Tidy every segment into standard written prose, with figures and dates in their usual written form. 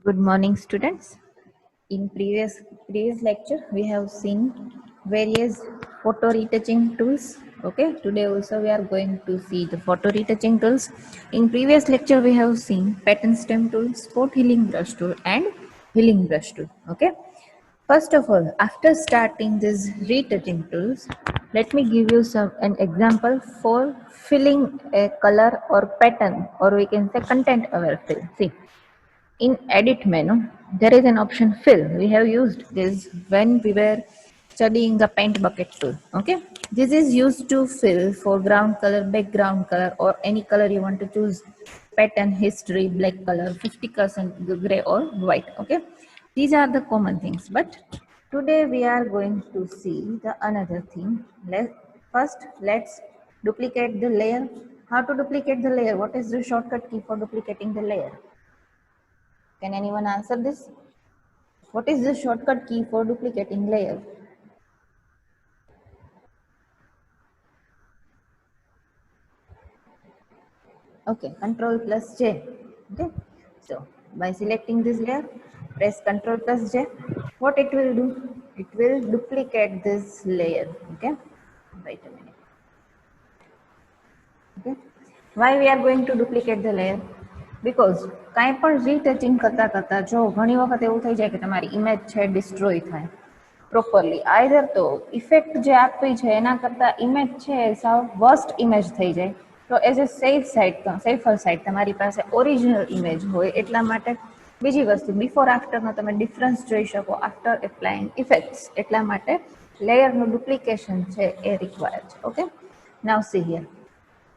Good morning, students. In previous lecture, we have seen various photo retouching tools. Okay, today also we are going to see the photo retouching tools. In previous lecture, we have seen pattern stem tool, spot healing brush tool, and healing brush tool. Okay. First of all, after starting these retouching tools, let me give you an example for filling a color or pattern, or we can say content aware fill. See, in edit menu, there is an option fill. We have used this when we were studying the paint bucket tool. Okay. This is used to fill foreground color, background color, or any color you want to choose, pattern, history, black color, 50% gray or white. Okay. These are the common things. But today we are going to see the another thing. First, let's duplicate the layer. How to duplicate the layer? What is the shortcut key for duplicating the layer? Can anyone answer this? What is the shortcut key for duplicating layer? Okay, Control plus J. Okay, so by selecting this layer, press Control plus J. What it will do? It will duplicate this layer. Okay, wait a minute. Okay, why we are going to duplicate the layer? Because કાંઈ પણ રીટચિંગ કરતા કરતા જો ઘણી વખત એવું થઈ જાય કે તમારી ઇમેજ છે ડિસ્ટ્રોય થાય પ્રોપરલી, આઈધર તો ઇફેક્ટ જે આપવી છે એના કરતાં ઇમેજ છે સાવ વર્સ્ટ ઇમેજ થઈ જાય, તો એઝ એ સેફર સાઇડ તમારી પાસે ઓરિજિનલ ઇમેજ હોય એટલા માટે. બીજી વસ્તુ, બિફોર આફ્ટરનો તમે ડિફરન્સ જોઈ શકો આફ્ટર એપ્લાઇંગ ઇફેક્ટ્સ, એટલા માટે લેયરનું ડુપ્લિકેશન છે એ રિક્વાયર છે. Okay, now see here.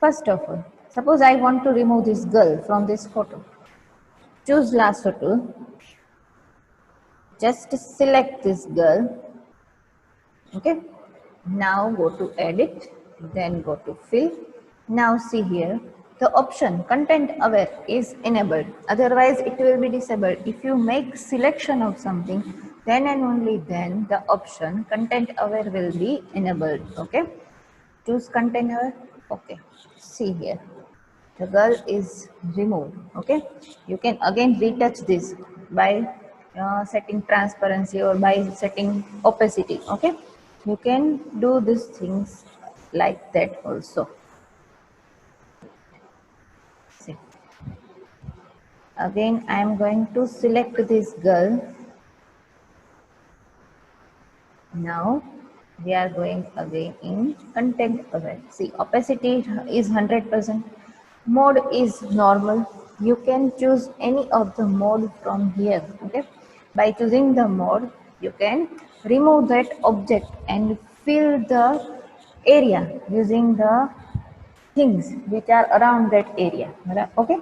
First of all, suppose I want to remove this girl from this photo. Choose lasso tool. Just select this girl. Okay. Now go to edit, then go to fill. Now see here, the option content aware is enabled. Otherwise, it will be disabled. If you make selection of something, then and only then the option content aware will be enabled. Okay. Choose content aware. Okay. See here, the girl is removed. Okay, you can again retouch this by setting transparency or by setting opacity. Okay, you can do these things like that also. See, again I am going to select this girl. Now we are going again in content aware. See, opacity is 100%. Mode is normal. You can choose any of the mode from here. Okay, by choosing the mode, you can remove that object and fill the area using the things which are around that area. Okay,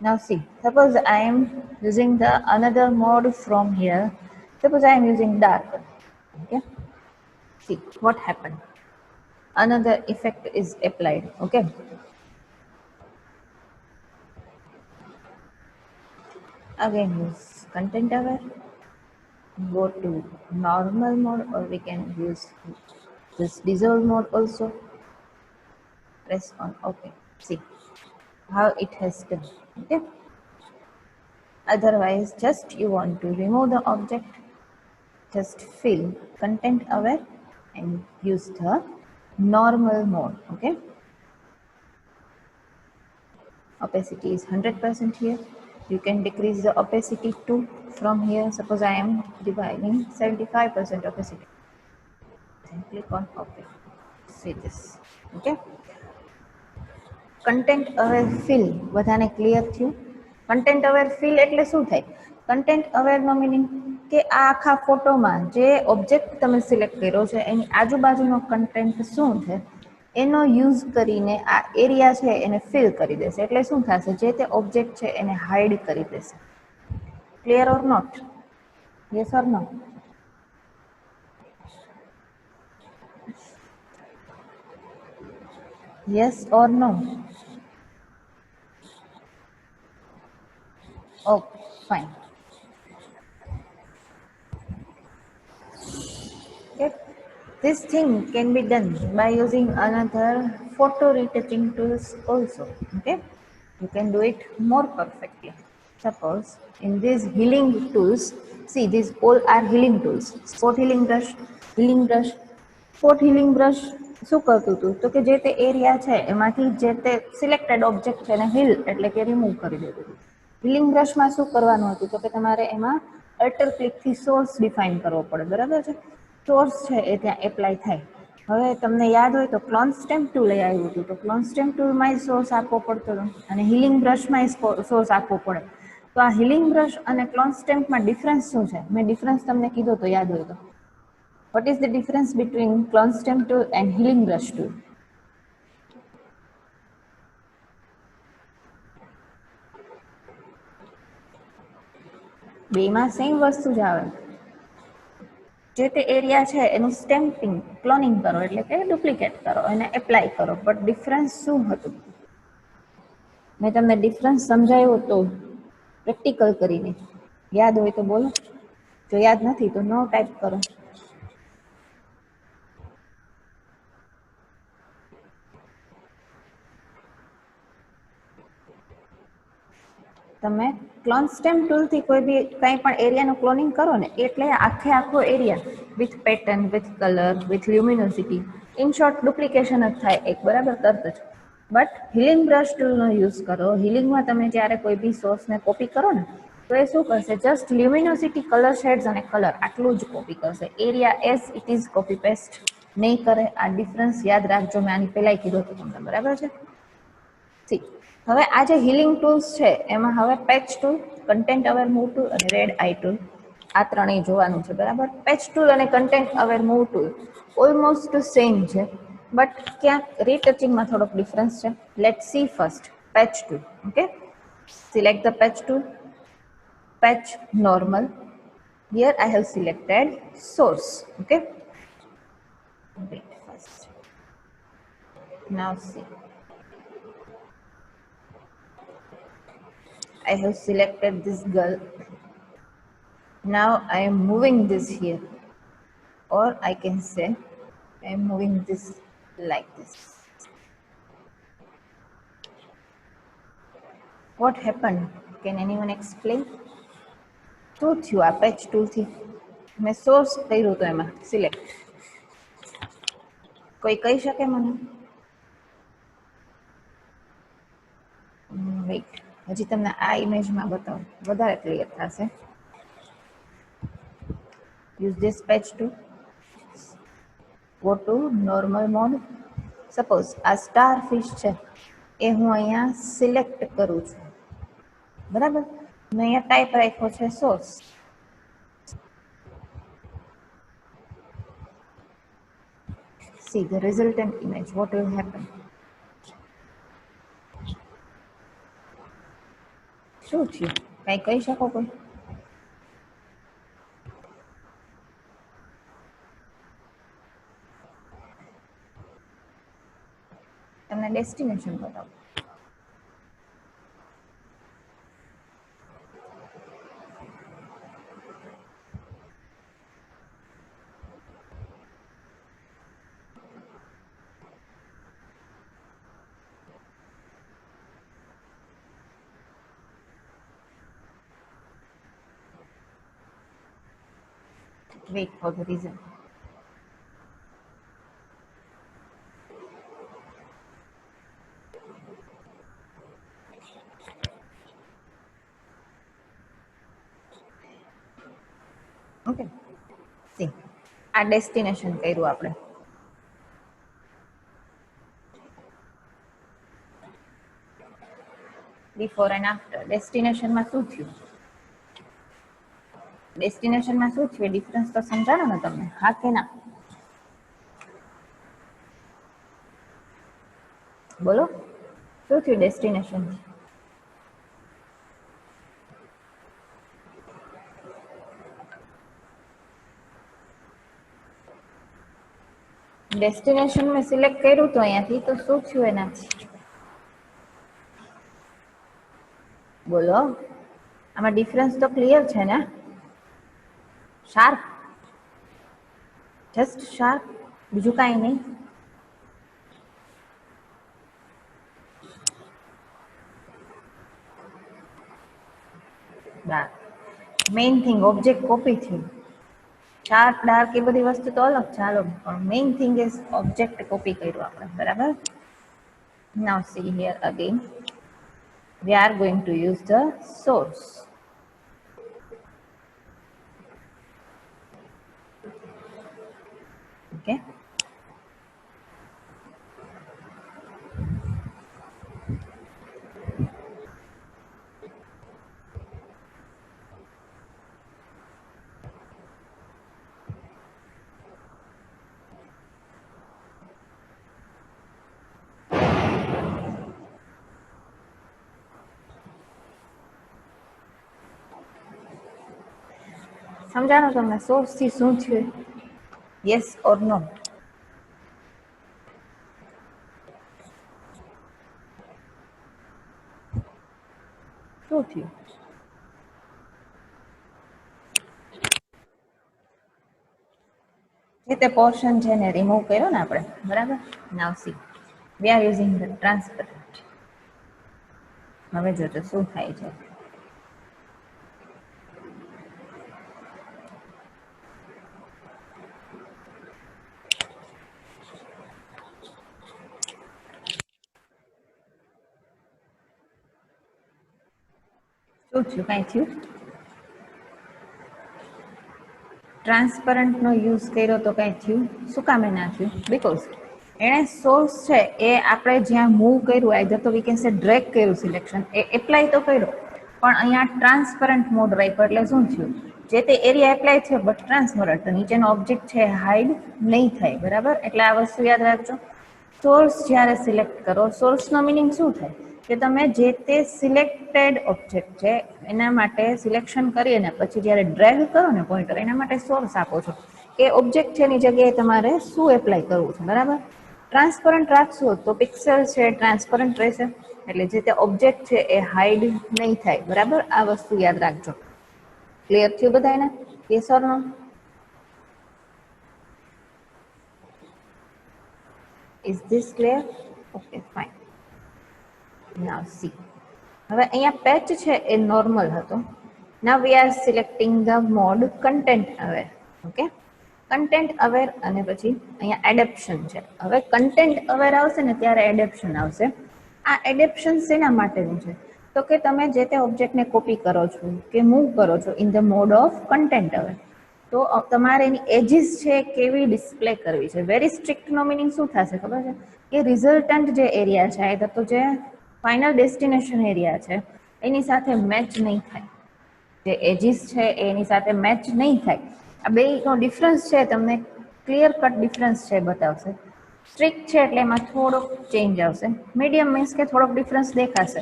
now see, suppose I am using the another mode from here. Suppose I am using dark. Okay, see what happened. Another effect is applied. Okay, again use content aware, go to normal mode, or we can use this dissolve mode also. Press on OK. See how it has done. Okay, otherwise just you want to remove the object, just fill content aware and use the normal mode. Okay, opacity is 100% here. You can decrease the opacity too from here. Suppose I am dividing 75% opacity. Then click on OK. See this. Okay, content aware fill બધાને clear થયું? Content aware fill એટલે શું થાય? Content અવેરનો meaning કે આ આખા ફોટોમાં જે ઓબ્જેક્ટ તમે સિલેક્ટ કર્યો છે એની આજુબાજુનો કન્ટેન્ટ શું છે એનો યુઝ કરીને આ એરિયા છે એને ફિલ કરી દેશે. એટલે શું થશે? જે તે ઓબ્જેક્ટ છે એને હાઇડ કરી દેશે. Clear or not? Yes or no? Yes or no? Oh, fine. Okay. This thing can be done by using another photo retouching tools also. Okay, you can do it more perfectly. Suppose in these healing tools, see these all are healing tools. Spot healing brush, healing brush, spot healing brush શું કરતું હતું તો કે જે તે area છે એમાંથી જે તે સિલેક્ટેડ ઓબ્જેક્ટ છે એને હીલ એટલે કે રિમૂવ કરી દેતું હતું. હીલિંગ બ્રશમાં શું કરવાનું હતું તો કે તમારે એમાં અલ્ટર ક્લિકથી સોર્સ ડિફાઇન કરવો પડે, બરાબર છે. સોર્સ છે એ ત્યાં એપ્લાય થાય. હવે તમને યાદ હોય તો ક્લોન સ્ટેમ્પ ટૂલ આવ્યું હતું, તો ક્લોન સ્ટેમ્પ ટૂલમાં સોર્સ આપવો પડતો હતો અને હીલિંગ બ્રશમાં સોર્સ આપવો પડે. તો આ હીલિંગ બ્રશ અને ક્લોન સ્ટેમ્પમાં ડિફરન્સ શું છે? મેં ડિફરન્સ તમને કીધો તો યાદ હોય તો. What is the difference between clone stamp tool and healing brush tool? બેમાં સેમ વસ્તુ જ આવે. જે તે એરિયા છે એનું સ્ટેમ્પિંગ ક્લોનિંગ કરો એટલે કે ડુપ્લિકેટ કરો અને એપ્લાય કરો. બટ ડિફરન્સ શું હતું? મેં તમને ડિફરન્સ સમજાવ્યો હતો પ્રેક્ટિકલ કરીને. યાદ હોય તો બોલો, જો યાદ નથી તો નો ટાઈપ કરો. તમે ક્લોન સ્ટેમ્પ ટૂલથી કોઈ બી કંઈ પણ એરિયાનું ક્લોનિંગ કરો ને એટલે આખો area with pattern, with colour, with luminosity, in short duplication જ થાય એક, બરાબર, તરત જ. બટ હીલિંગ બ્રશ ટૂલનો યુઝ કરો. હીલિંગમાં તમે જ્યારે કોઈ બી સોર્સને કોપી કરો ને તો એ શું કરશે? જસ્ટ લ્યુમિનોસિટી, કલર શેડ્સ અને કલર આટલું જ કોપી કરશે. Area as it is copy paste નહીં કરે. આ ડિફરન્સ યાદ રાખજો, મેં આની પહેલાં કીધું હતું તમને, બરાબર છે. સી હવે આ જે હીલિંગ ટૂલ્સ છે એમાં હવે patch tool, content aware move tool અને રેડ આઈ ટૂલ આ ત્રણેય જોવાનું છે, બરાબર. પેચ ટૂલ અને content aware move tool almost same છે, બટ ક્યાંક રીટચિંગમાં થોડોક ડિફરન્સ છે. Let see first patch tool. Okay, select the patch tool. Patch normal. Here I have selected source. Okay. Wait first. Now see. I have selected this girl. Now I am moving this here, or I can say I am moving this like this. What happened? Can anyone explain? શું થયું આ patch ટૂલથી? મેં source કર્યું તો એમાં select. કોઈ કહી શકે મને? વેઇટ, હજી તમને આ ઇમેજમાં બતાવું, વધારે ક્લિયર થશે. Use this patch tool. Go to normal mode. Suppose આ સ્ટાર ફિશ છે એ હું અહીંયા સિલેક્ટ કરું છું, બરાબર. મેં અહીંયા ટાઈપ રાખ્યો છે source. See the resultant image. What will happen? શું થયું? કઈ કહી શકો કોઈ? તમને ડેસ્ટિનેશન બતાવું. Wait for the result. Okay, C આ ડેસ્ટિનેશન કર્યું આપણે. Before and after. ડેસ્ટિનેશનમાં શું થયું? ડેસ્ટિનેશનમાં શું થયું? ડિફરન્સ તો સમજાણો ને તમને, હા કે ના? બોલો, શું થયું ડેસ્ટિનેશન? ડેસ્ટિનેશન મેં સિલેક્ટ કર્યું તો અહીંયાથી, તો શું થયું એનાથી? બોલો, આમાં ડિફરન્સ તો ક્લિયર છે ને? શાર્પ, જસ્ટ શાર્પ, બીજું કાંઈ નહીં. Dark. Main thing object copy થયું. શાર્પ ડાર્ક એ બધી વસ્તુ તો અલગ ચાલો, પણ main thing is object copy કર્યું આપણે, બરાબર. Now see here again we are going to use the source. Okay. સમજાણું તમને સોર્સ થી શું થયું? યસ ઓર નો? શું થયું? જે તે પોર્શન છે ને રિમૂવ કર્યો ને આપણે, બરાબર. Now see we are using the transparent. હવે જોજો શું થાય છે. શું થયું? કાંઈ થયું? ટ્રાન્સપરન્ટનો યુઝ કર્યો તો કાંઈ થયું? શું કામે ના થયું? બિકોઝ એણે સોર્સ છે એ આપણે જ્યાં મૂવ કર્યું, આઈધર તો વી કેન સે ડ્રેગ કર્યું સિલેક્શન, એ એપ્લાય તો કર્યો, પણ અહીંયા ટ્રાન્સપરન્ટ મોડ રાખ્યો એટલે શું થયું? જે તે એરિયા એપ્લાય છે બટ ટ્રાન્સપરન્ટ, નીચેનો ઓબ્જેક્ટ છે હાઈડ નહીં થાય, બરાબર. એટલે આ વસ્તુ યાદ રાખજો. સોર્સ જ્યારે સિલેક્ટ કરો, સોર્સનો મિનિંગ શું થાય? કે તમે જે તે સિલેક્ટેડ ઓબ્જેક્ટ છે એના માટે સિલેક્શન કરી અને પછી જ્યારે ડ્રેગ કરો ને પોઈન્ટર, એના માટે સોર્સ આપો છો. એ ઓબ્જેક્ટ છે એની જગ્યાએ તમારે શું એપ્લાય કરવું છે, બરાબર. ટ્રાન્સપરન્ટ રાખશો તો પિક્સેલ છે ટ્રાન્સપરન્ટ રહેશે, એટલે જે તે ઓબ્જેક્ટ છે એ હાઈડ નહીં થાય, બરાબર. આ વસ્તુ યાદ રાખજો. ક્લિયર થયું બધાને? Yes or no? Is this clear? Okay, fine. Now see. હવે અહીંયા પેચ છે એ નોર્મલ હતો. Now we are selecting the mode content aware. Okay. Content aware અને પછી અહીંયા એડેપ્શન છે. હવે કન્ટેન્ટ અવેર આવશે ને ત્યારે એડેપ્શન આવશે. આ એડેપ્શન શેના માટેનું છે? તો કે તમે જે તે ઓબ્જેક્ટને કોપી કરો છો કે મૂવ કરો છો in the mode of content aware, તો તમારે એની એજીસ છે કેવી ડિસ્પ્લે કરવી છે. વેરી સ્ટ્રિક્ટનો મિનિંગ શું થશે ખબર છે? કે રિઝલ્ટન્ટ જે એરિયા છે, આઈધર તો જે ફાઇનલ ડેસ્ટિનેશન એરિયા છે એની સાથે મેચ નહીં થાય. જે એજીસ છે એની સાથે મેચ નહીં થાય. આ બેનો ડિફરન્સ છે તમને ક્લિયર કટ ડિફરન્સ છે બતાવશે. સ્ટ્રિક્ટ છે એટલે એમાં થોડોક ચેન્જ આવશે. મીડિયમ મીન્સ કે થોડોક ડિફરન્સ દેખાશે.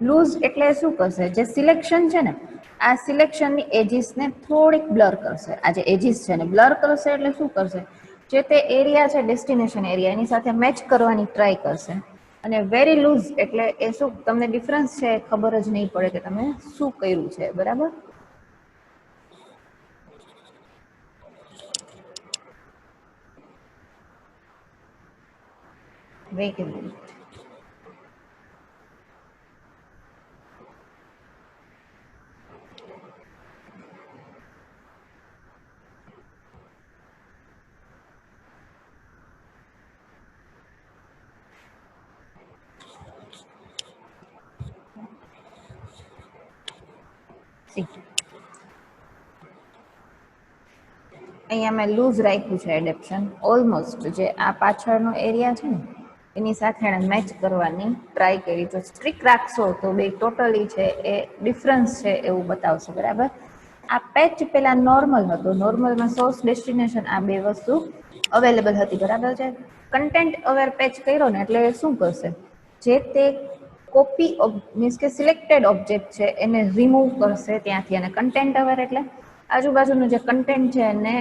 લૂઝ એટલે શું કરશે? જે સિલેક્શન છે ને, આ સિલેક્શનની એજીસને થોડીક બ્લર કરશે. આ જે એજીસ છે ને બ્લર કરશે એટલે શું કરશે? જે તે એરિયા છે ડેસ્ટિનેશન એરિયા એની સાથે મેચ કરવાની ટ્રાય કરશે. અને વેરી લૂઝ એટલે એ શું તમને ડિફરન્સ છે ખબર જ નહીં પડે કે તમે શું કર્યું છે, બરાબર. વેઇટ અ મિનિટ. અહીંયા મેં લૂઝ રાખ્યું છે એડેપ્શન. ઓલમોસ્ટ જે આ પાછળનો એરિયા છે ને એની સાથે એણે મેચ કરવાની ટ્રાય કરી. તો સ્ટ્રિક રાખશો તો બે ટોટલી છે એ ડિફરન્સ છે એવું બતાવશે, બરાબર. આ પેચ પેલા નોર્મલ હતો, નોર્મલમાં સોર્સ ડેસ્ટિનેશન આ બે વસ્તુ અવેલેબલ હતી, બરાબર છે. કન્ટેન્ટ અવેર પેચ કર્યો ને એટલે શું કરશે? જે તે કોપી મીન્સ કે સિલેક્ટેડ ઓબ્જેક્ટ છે એને રિમૂવ કરશે ત્યાંથી. અને કન્ટેન્ટ અવેર એટલે આજુબાજુનું જે કન્ટેન્ટ છે એને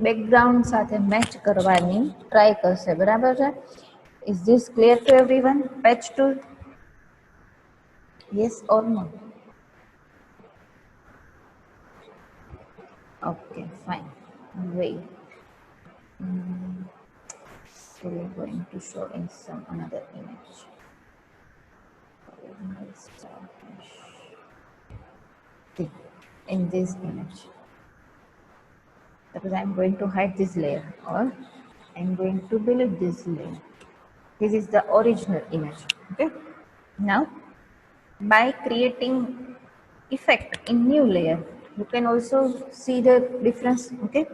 બેકગ્રાઉન્ડ સાથે મેચ કરવાની ટ્રાય કરશે, બરાબર છે. Is this clear to everyone? Patch tool, yes or no? Okay, fine. Wait. So we're going to show in some another image. See. in this image. Suppose I'm going to hide this layer, or I'm going to delete this layer. This is the original image. Okay. Now, by creating effect in new layer, you can also see the difference. Okay.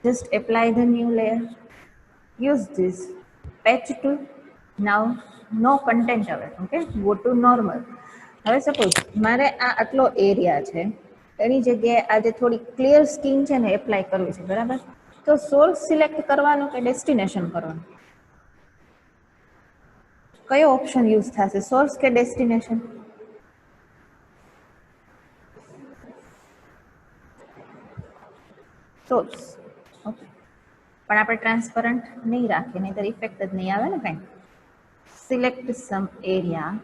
Just apply the new layer. Use this patch tool. Now, no content હવે. Okay. Go to normal. હવે suppose મારે આ આટલો area છે, એની જગ્યાએ આ જે થોડી ક્લિયર સ્કીન છે ને એપ્લાય કરવી છે, બરાબર? તો સોર્સ સિલેક્ટ કરવાનો કે ડેસ્ટિનેશન કરવાનું? કયો ઓપ્શન યુઝ થશે, સોર્સ કે ડેસ્ટિનેશન? સોર્સ. ઓકે, પણ આપણે ટ્રાન્સપરન્ટ નહીં રાખીએ, નહીંતર ઇફેક્ટ જ નહીં આવે ને કાંઈ. સિલેક્ટ સમ એરિયા.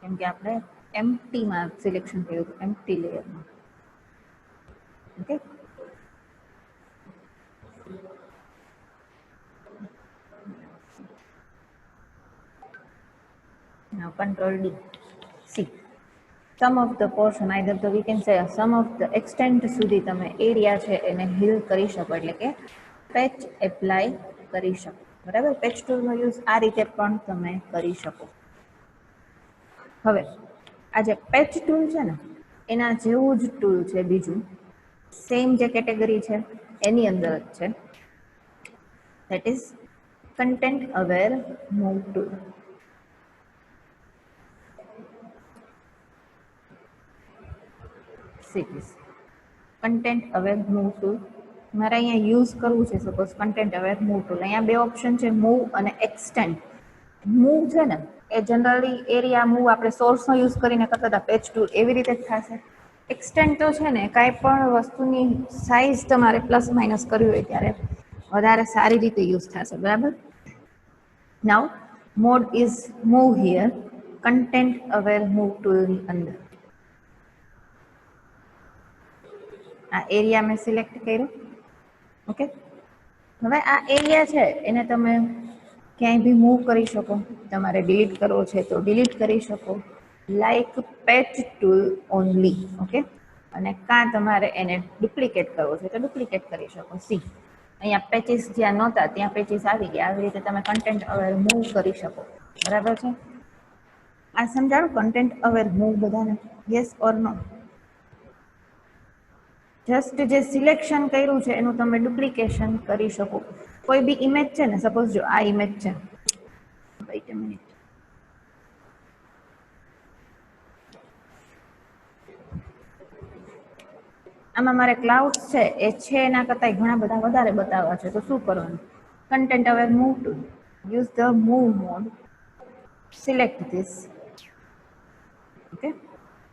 કેમ કે આપણે એમ્પ્ટીમાં સિલેક્શન કર્યું હતું, એમ્પ્ટી લેયરમાં. Okay, now control D. See, some of the portion, either the we can say some of the extent સુધી તમે એરિયા છે એને હીલ કરી શકો, એટલે કે પેચ એપ્લાય કરી શકો, બરાબર? પેચ ટૂલનો યુઝ આ રીતે પણ તમે કરી શકો. હવે આ જે પેચ ટૂલ છે ને એના જેવું જ ટૂલ છે બીજું, સેમ જે કેટેગરી છે એની અંદર જ છે, that is content aware move tool. Content aware move tool મારે અહીંયા યુઝ કરવું છે. Suppose content aware move tool, અહીંયા બે ઓપ્શન છે, મૂવ અને એક્સટેન્ડ. મૂવ છે ને એ જનરલી એરિયા મૂવ આપણે સોર્સનો યુઝ કરીને કરતા હતા, પેચ ટૂલ એવી રીતે જ થશે. એક્સટેન્ડ તો છે ને કાંઈ પણ વસ્તુની સાઇઝ તમારે પ્લસ માઇનસ કરવી હોય ત્યારે વધારે સારી રીતે યુઝ થશે, બરાબર? Now mode is move here, content aware move ટૂલની અંદર. આ એરિયા મેં સિલેક્ટ કર્યો. ઓકે, હવે આ એરિયા છે એને તમે ક્યાંય બી મૂવ કરી શકો. તમારે ડિલીટ કરવો છે તો ડિલીટ કરી શકો, like patch tool only. Okay, અને કાં તમારે એને ડુપ્લિકેટ કરવો છે તો ડુપ્લિકેટ કરી શકો. સી, અહીંયા પેચીસ જ્યાં નહોતા ત્યાં પેચીસ આવી ગયા. આવી રીતે તમે કન્ટેન્ટ અવેર મૂવ કરી શકો, બરાબર છે? આ સમજાણું કન્ટેન્ટ અવેર મૂવ બધાને? Yes or no? જસ્ટ જે સિલેક્શન કર્યું છે એનું તમે ડુપ્લિકેશન કરી શકો. કોઈ બી ઇમેજ છે ને, સપોઝ જો આ ઇમેજ છે, વેઇટ અ મિનિટ, આમાં મારે ક્લાઉડ્સ છે એ છે એના કરતાં ઘણા બધા વધારે બતાવવા છે, તો શું કરવાનું? Content aware move to, use the move mode, select this. Okay,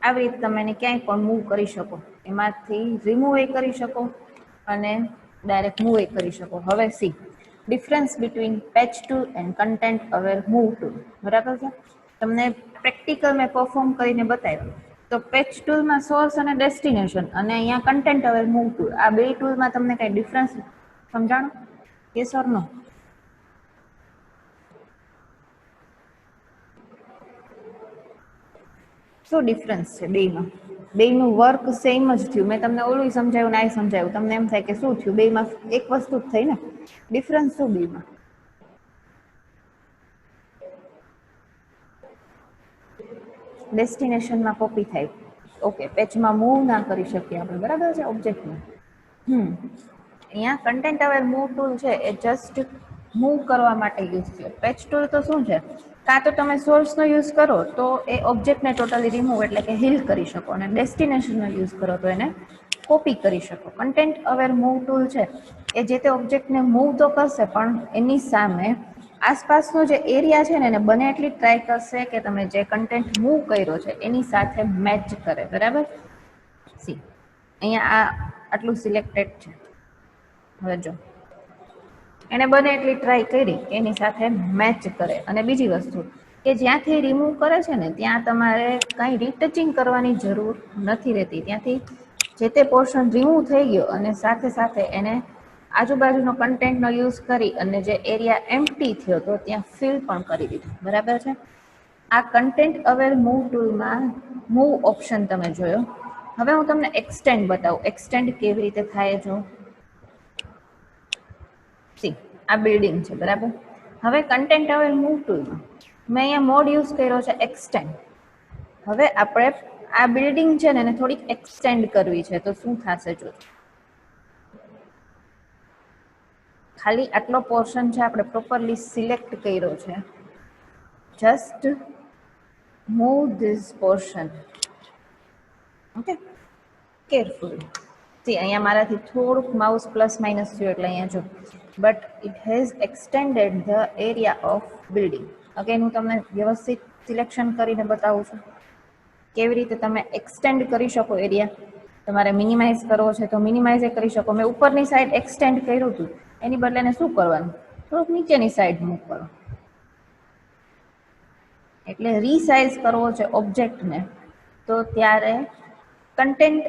આવી રીતે તમે એને ક્યાંય પણ મૂવ કરી શકો. એમાંથી રિમૂવ એ કરી શકો અને ડાયરેક્ટ મૂવ એ કરી શકો. હવે C difference between patch tool and content aware move tool, બરાબર છે? તમને પ્રેક્ટિકલ મેં પરફોર્મ કરીને બતાવ્યું. તો પેચ ટૂલમાં સોર્સ અને ડેસ્ટિનેશન, અને અહીંયા કન્ટેન્ટ અવેર મૂવ ટૂલ, આ બે ટૂલમાં તમને કઈ ડિફરન્સ સમજાણો? યસ ઓર નો? શું ડિફરન્સ છે બેમાં? બેયનું વર્ક સેમ જ થયું. મેં તમને ઓલું સમજાવ્યું ને આ સમજાવ્યું, તમને એમ થાય કે શું થયું? બેમાં એક વસ્તુ જ થઈ ને. ડિફરન્સ શું બેમાં? ડેસ્ટિનેશનમાં કોપી થાય. ઓકે, પેચમાં મૂવ ના કરી શકીએ આપણે, બરાબર છે? ઓબ્જેક્ટમાં અહીંયા કન્ટેન્ટ અવેર મૂવ ટૂલ છે એ જસ્ટ મૂવ કરવા માટે યુઝ છે. પેચ ટૂલ તો શું છે? કાં તો તમે સોર્સનો યુઝ કરો તો એ ઓબ્જેક્ટને ટોટલી રિમૂવ એટલે કે હીલ કરી શકો, અને ડેસ્ટિનેશનનો યુઝ કરો તો એને કોપી કરી શકો. કન્ટેન્ટ અવેર મૂવ ટૂલ છે એ જે તે ઓબ્જેક્ટને મૂવ તો કરશે, પણ એની સામે આસપાસનો જે એરિયા છે ને એને બને એટલી ટ્રાય કરશે કે તમે જે કન્ટેન્ટ મૂવ કર્યો છે એની સાથે મેચ કરે, બરાબર? સી, અહીંયા આ આટલું સિલેક્ટેડ છે. હવે જો એને બને એટલી ટ્રાય કરી કે એની સાથે મેચ કરે. અને બીજી વસ્તુ કે જ્યાંથી રિમૂવ કરે છે ને ત્યાં તમારે કાંઈ રીટચિંગ કરવાની જરૂર નથી રહેતી. ત્યાંથી જે તે પોર્શન રિમૂવ થઈ ગયો અને સાથે સાથે એને આજુબાજુનો કન્ટેન્ટનો યુઝ કરી અને જે એરિયા એમ્પ્ટી થયો તો ત્યાં ફિલ પણ કરી દીધું, બરાબર છે. આ કન્ટેન્ટ અવેર મૂવ ટૂલમાં મૂવ ઓપ્શન તમે જોયો. હવે હું તમને એક્સટેન્ડ બતાવું. એક્સટેન્ડ કેવી રીતે થાય જો. સી આ બિલ્ડિંગ છે, બરાબર. હવે કન્ટેન્ટ અવેર મૂવ ટૂલમાં મેં અહીંયા મોડ યુઝ કર્યો છે એક્સટેન્ડ. હવે આપણે આ બિલ્ડિંગ છે ને એને થોડીક એક્સટેન્ડ કરવી છે, તો શું થશે જો. ખાલી આટલો પોર્શન છે આપણે પ્રોપરલી સિલેક્ટ કર્યો છે. Just move this portion, okay, carefully. C અહીંયા મારાથી થોડુંક માઉસ પ્લસ માઇનસ થયું એટલે અહીંયા જો, but it has extended the area of building. Again હું તમને વ્યવસ્થિત સિલેક્શન કરીને બતાવું છું કેવી રીતે તમે એક્સટેન્ડ કરી શકો એરિયા. તમારે મિનિમાઇઝ કરવો છે તો મિનિમાઇઝ કરી શકો. મેં ઉપરની સાઈડ એક્સટેન્ડ કર્યું હતું, એની બદલે એને શું કરવાનું, થોડુંક નીચેની સાઈડ મૂવ કરો. એટલે રીસાઇઝ કરવો છે ઓબ્જેક્ટને, તો ત્યારે કન્ટેન્ટ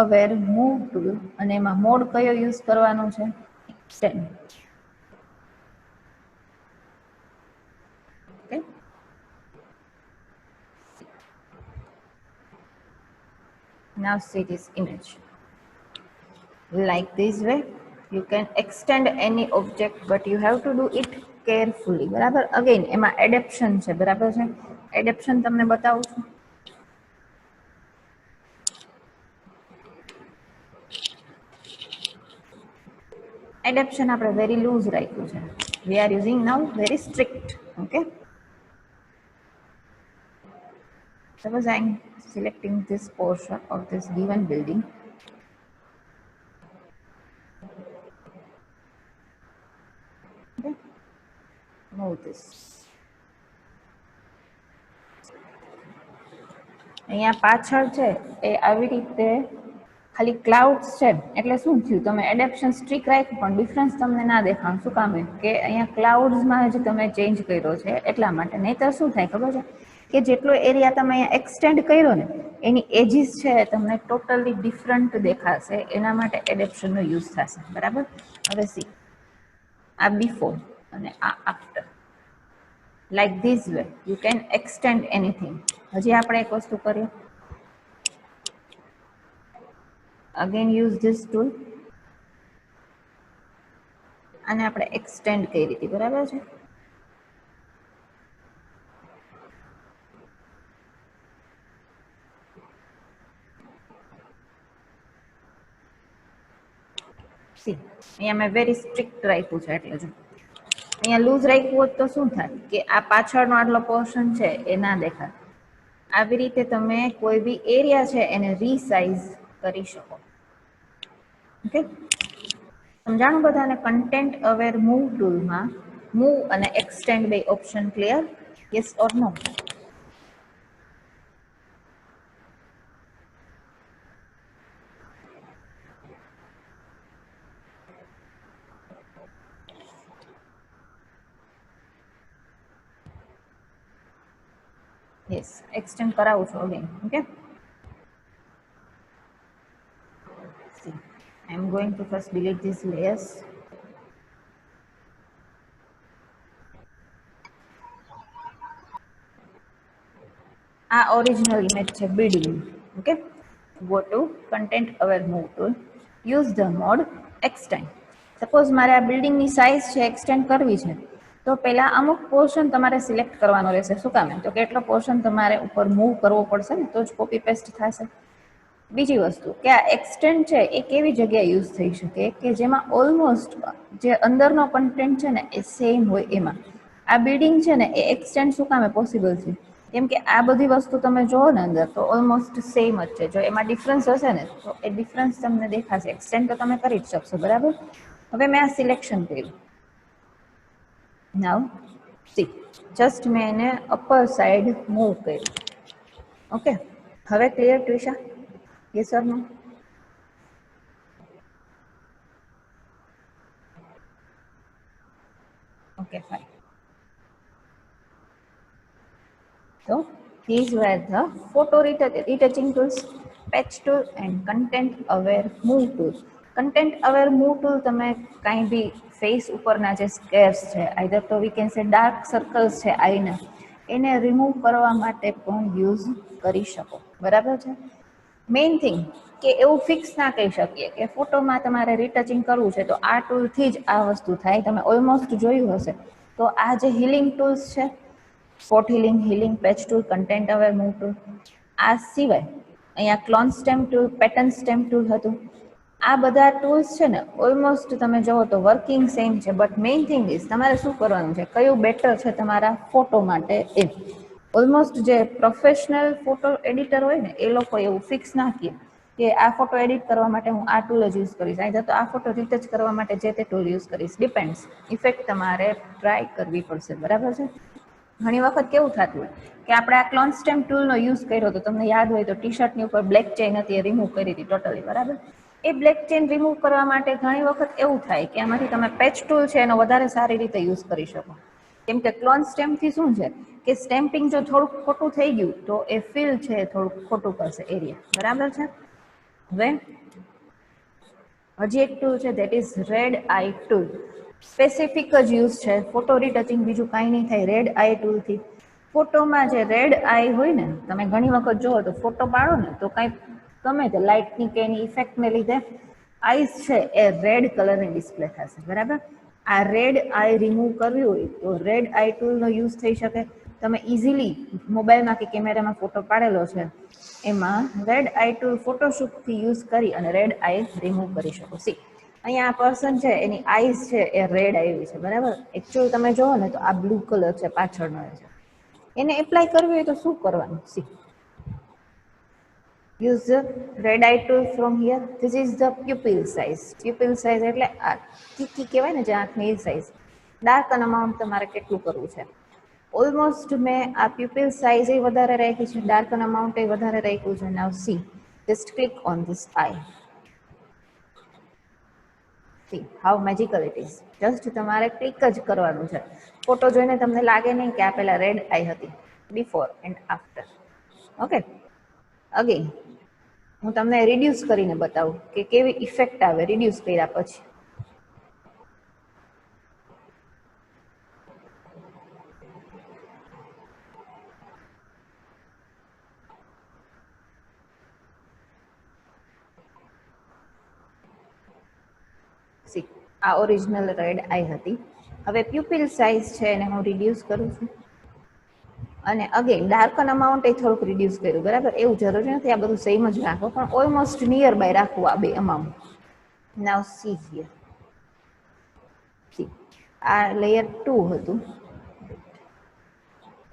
અવેર મૂવ ટૂલ અને એમાં મોડ કયો યુઝ કરવાનો છે, extend. Okay, now see this image like this way. You can extend any object but you have to do it carefully, બરાબર. અગેન એમાં એડેપ્શન છે, બરાબર છે. એડેપ્શન તમને બતાવું છું. એડેપ્શન આપણે વેરી લૂઝ રાખ્યું છે. વી are using now very strict. Okay, suppose I am selecting this portion of this given building. Okay, move this. અહીંયા પાછળ છે એ આવી રીતે ખાલી ક્લાઉડ્સ છે, એટલે શું થયું, તમે એડેપ્શન સ્ટ્રિક રાખ્યું પણ ડિફરન્સ તમને ના દેખાણ. શું કામ કે અહીંયા ક્લાઉડ્સમાં જ તમે ચેન્જ કર્યો છે એટલા માટે. નહીંતર શું થાય ખબર છે કે જેટલો એરિયા તમે અહીંયા એક્સટેન્ડ કર્યો ને એની એજીસ છે તમને ટોટલી ડિફરન્ટ દેખાશે. એના માટે એડેપ્શનનો યુઝ થશે, બરાબર. હવે સી આ બિફોર અને આ after, like this way you can extend anything. હજી આપણે એક વસ્તુ કરીએ. Again use this tool. આને આપણે એક્સટેન્ડ કરી હતી, બરાબર છે. સી અહીંયા મેં વેરી સ્ટ્રિક્ટ રાખ્યું છે, એટલે જો અહીંયા લૂઝ રાખ્યું હોત તો શું થાય કે આ પાછળનો આટલો પોર્શન છે એ ના દેખાય. આવી રીતે તમે કોઈ બી એરિયા છે એને રીસાઇઝ કરી શકો. ઓકે, સમજાણું બધાને. કન્ટેન્ટ અવેર મૂવ ટૂલમાં મૂવ અને એક્સટેન્ડ બે option clear? Yes or no? Yes, extend કરાવું છું again. Okay, I am going to first delete these layers. આ ઓરિજિનલ ઇમેજ છે building. Okay, go to content aware move tool, use the mode extend. Suppose મારે આ બિલ્ડિંગની size છે extend કરવી છે, તો પહેલાં અમુક પોર્શન તમારે સિલેક્ટ કરવાનો રહેશે. શું કામ? તો કેટલો પોર્શન તમારે ઉપર મૂવ કરવો પડશે ને તો જ કોપી પેસ્ટ થશે. બીજી વસ્તુ કે આ એક્સટેન્ડ છે એ કેવી જગ્યાએ યુઝ થઈ શકે કે જેમાં ઓલમોસ્ટ જે અંદરનો કન્ટેન્ટ છે ને એ સેમ હોય. એમાં આ બિલ્ડિંગ છે ને એ એક્સટેન્ડ શું કામે પોસિબલ છે? કેમ કે આ બધી વસ્તુ તમે જોવો ને અંદર તો ઓલમોસ્ટ સેમ જ છે. જો એમાં ડિફરન્સ હશે ને તો એ ડિફરન્સ તમને દેખાશે. એક્સટેન્ડ તો તમે કરી જ શકશો, બરાબર. હવે મેં આ સિલેક્શન કર્યું. નાઉ સી, જસ્ટ મેં એને અપર સાઈડ મૂવ કર્યું. ઓકે, હવે clear Treesa? Yes or no? Okay, fine. So these were the photo retouching tools, patch tool and content aware move tools. Content aware move tool તમે કાંઈ બી face ઉપરના જે સ્કેર્સ છે, either તો we can say dark circles છે આઈના, એને remove કરવા માટે પણ યુઝ કરી શકો. બરાબર છે. મેઇન થિંગ કે એવું ફિક્સ ના કહી શકીએ કે ફોટોમાં તમારે રિટચિંગ કરવું છે તો આ ટૂલથી જ આ વસ્તુ થાય. તમે ઓલમોસ્ટ જોયું હશે તો આ જે હિલિંગ ટૂલ્સ છે, spot healing, healing patch tool, content aware move tool, આ સિવાય અહીંયા clone stamp tool, pattern stamp tool હતું. આ બધા ટૂલ્સ છે ને ઓલમોસ્ટ તમે જુઓ તો વર્કિંગ સેમ છે, બટ મેઇન થિંગ ઇઝ તમારે શું કરવાનું છે, કયું બેટર છે તમારા ફોટો માટે એ. ઓલમોસ્ટ જે પ્રોફેશનલ ફોટો એડિટર હોય ને એ લોકો એવું ફિક્સ ના કહે કે આ ફોટો એડિટ કરવા માટે હું આ ટૂલ જ યુઝ કરીશ, અહીં તો આ ફોટો રિટચ કરવા માટે જે તે ટૂલ યુઝ કરીશ. ડિપેન્ડ્સ. ઇફેક્ટ તમારે ટ્રાય કરવી પડશે. બરાબર છે. ઘણી વખત કેવું થતું હોય કે આપણે આ ક્લોન સ્ટેમ્પ ટૂલનો યુઝ કર્યો તો તમને યાદ હોય તો ટી શર્ટની ઉપર બ્લેક ચેઇન હતી, એ રિમૂવ કરી હતી ટોટલી. બરાબર. એ બ્લેક ચેઇન રિમૂવ કરવા માટે ઘણી વખત એવું થાય કે આમાંથી તમે પેચ ટૂલ છે એનો વધારે સારી રીતે યુઝ કરી શકો. કેમ કે ક્લોન સ્ટેમ્પથી શું છે કે સ્ટેમ્પિંગ જો થોડુંક ખોટું થઈ ગયું તો એ ફિલ છે એ થોડુંક ખોટું કરશે એરિયા. બરાબર છે. હવે હજી એક ટૂલ છે that is red eye tool. Specific જ યુઝ છે ફોટો રિટચિંગ, બીજું કાંઈ નહીં થાય રેડ આઈ ટૂલથી. ફોટોમાં જે રેડ આઈ હોય ને, તમે ઘણી વખત જુઓ તો ફોટો પાડો ને તો કાંઈ ગમે તે લાઇટની કે એની ઇફેક્ટને લીધે આઈસ છે એ રેડ કલરની ડિસ્પ્લે થશે. બરાબર. આ રેડ આઈ રિમૂવ કરવી હોય તો રેડ આઈ ટૂલનો યુઝ થઈ શકે. તમે ઇઝીલી મોબાઈલમાં કે કેમેરામાં ફોટો પાડેલો છે એમાં રેડ આઈ ટૂલ ફોટોશોપથી યુઝ કરી અને રેડ આઈ રિમૂવ કરી શકો. સી અહીંયા આ પર્સન છે એની આઈઝ છે એ રેડ આવી છે. બરાબર. એકચ્યુઅલ તમે જુઓ ને તો આ બ્લુ કલર છે પાછળનો છે. એને એપ્લાય કરવી હોય તો શું કરવાનું? C use the red eye tool from here. This is the pupil size. Pupil size એટલે આ ટીકી કહેવાય ને જે આંખની સાઇઝ. ડાર્કન અમાઉન્ટ તમારે કેટલું કરવું છે. ઓલમોસ્ટ મેં આ પ્યુપિલ સાઇઝ એ વધારે રાખી છે, ડાર્કન અમાઉન્ટ એ વધારે રાખ્યું છે. Now see just click on this eye. See how magical it is. Just તમારે ક્લિક જ કરવાનું છે. ફોટો જોઈને તમને લાગે નહીં કે આ પેલા રેડ આઈ હતી. Before and after. Okay. Again હું તમને રિડ્યુસ કરીને બતાવું કે કેવી ઇફેક્ટ આવે રિડ્યુસ કર્યા પછી. સી આ ઓરિજિનલ રેડ આઈ હતી. હવે પ્યુપિલ સાઇઝ છે એને હું રિડ્યુસ કરું છું અને અગેન ડાર્કન અમાઉન્ટ એ થોડુંક રિડ્યુસ કર્યું. બરાબર. એવું જરૂરી નથી આ બધું સેમ જ રાખો, પણ ઓલમોસ્ટ નિયર બાય રાખવું આ બે amount. Now C here. C આ લેયર 2 હતું.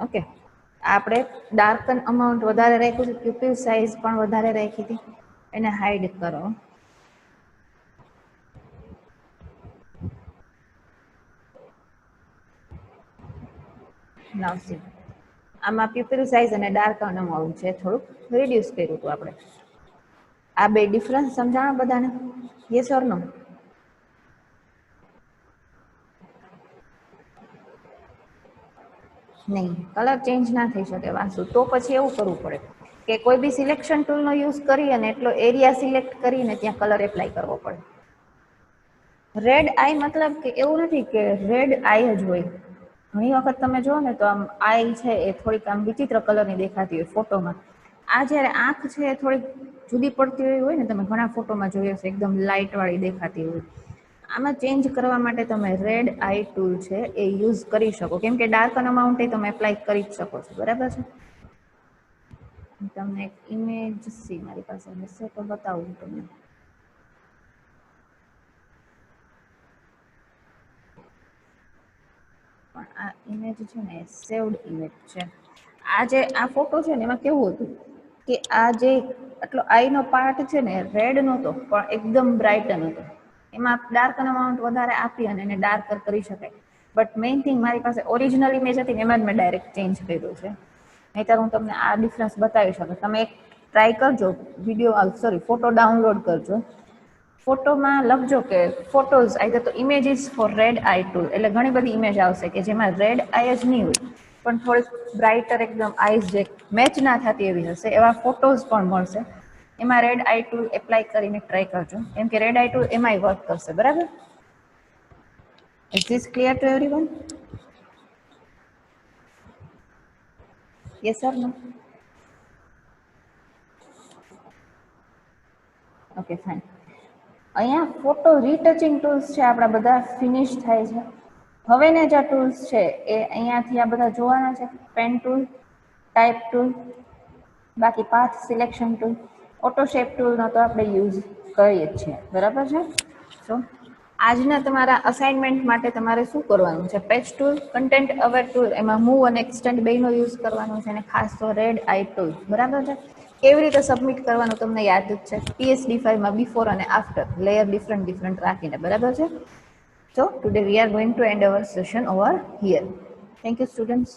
ઓકે. આપણે ડાર્કન અમાઉન્ટ વધારે રાખ્યું છે, પ્યુપિલ સાઇઝ પણ વધારે રાખી હતી. એને હાઈડ કરો. નાવ સી આમાં પ્યુપિલ સાઇઝ અને ડાર્કન અમાઉન્ટ છે થોડુંક રિડ્યુસ કર્યું હતું આપણે. આ બે ડિફરન્સ સમજાણા બધાને? યસ ઓર નો? નહીં, કલર ચેન્જ ના થઈ શકે વાંસુ. તો પછી એવું કરવું પડે કે કોઈ બી સિલેક્શન ટૂલનો યુઝ કરી અને એટલો એરિયા સિલેક્ટ કરીને ત્યાં કલર એપ્લાય કરવો પડે. રેડ આઈ મતલબ કે એવું નથી કે રેડ આઈ જ હોય. ઘણી વખત તમે જુઓ ને તો આમ આઈ છે એ થોડીક આમ વિચિત્ર કલરની દેખાતી હોય ફોટોમાં. આ જ્યારે આંખ છે એ થોડીક જુદી પડતી હોય ને, તમે ઘણા ફોટોમાં જોઈ હશે એકદમ લાઇટ વાળી દેખાતી હોય. આમાં ચેન્જ કરવા માટે તમે રેડ આઈ ટૂલ છે એ યુઝ કરી શકો, કેમ કે ડાર્કન અમાઉન્ટ એ તમે એપ્લાય કરી જ શકો છો. બરાબર છે. તમને એક ઇમેજ સી મારી પાસે હશે તો બતાવું તમને. પણ આ ઇમેજ છે ને એ સેવડ ઇમેજ છે. આ જે આ ફોટો છે ને એમાં કેવું હતું કે આ જે આટલો આઈનો પાર્ટ છે ને રેડ નહોતો પણ એકદમ બ્રાઇટન હતો. એમાં ડાર્કન અમાઉન્ટ વધારે આપી અને એને ડાર્કર કરી શકાય. બટ મેઇન થિંગ મારી પાસે ઓરિજિનલ ઇમેજ હતી ને એમાં જ મેં ડાયરેક્ટ ચેન્જ કર્યું છે. નહીંતર હું તમને આ ડિફરન્સ બતાવી શકું. તમે એક ટ્રાય કરજો, વિડીયો ફોટો ડાઉનલોડ કરજો. ફોટોમાં લખજો કે ફોટોઝ આઈધર તો images four red eye tool, એટલે ઘણી બધી ઇમેજ આવશે કે જેમાં રેડ આઈ જ નહીં હોય પણ થોડીક બ્રાઇટર એકદમ આઈઝ જે મેચ ના થતી એવી હશે એવા ફોટોઝ પણ મળશે. એમાં રેડ આઈ ટૂલ એપ્લાય કરીને ટ્રાય કરજો, કેમ કે રેડ આઈ ટૂલ એમાંય વર્ક કરશે. બરાબર? Is this clear to everyone? Yes sir? No? Okay fine. અહીંયા ફોટો રીટચિંગ ટૂલ્સ છે આપણા બધા ફિનિશ થાય છે. હવેના જે ટૂલ્સ છે એ અહીંયાથી આ બધા જોવાના છે. પેન ટૂલ, ટાઈપ ટૂલ, બાકી path selection tool, auto shape ટૂલનો તો આપણે યુઝ કરીએ જ છીએ. બરાબર છે? સો આજના તમારા અસાઇનમેન્ટ માટે તમારે શું કરવાનું છે? Page tool, content aware tool, એમાં મૂવ અને એક્સટેન્ડ બેયનો યુઝ કરવાનો છે, અને ખાસ તો રેડ આઈ ટૂલ. બરાબર છે? કેવી રીતે સબમિટ કરવાનું તમને યાદ જ છે. PSD5 માં બિફોર અને આફ્ટર લેયર ડિફરન્ટ રાખીને. બરાબર છે? So today we are going to end our session over here. Thank you, students.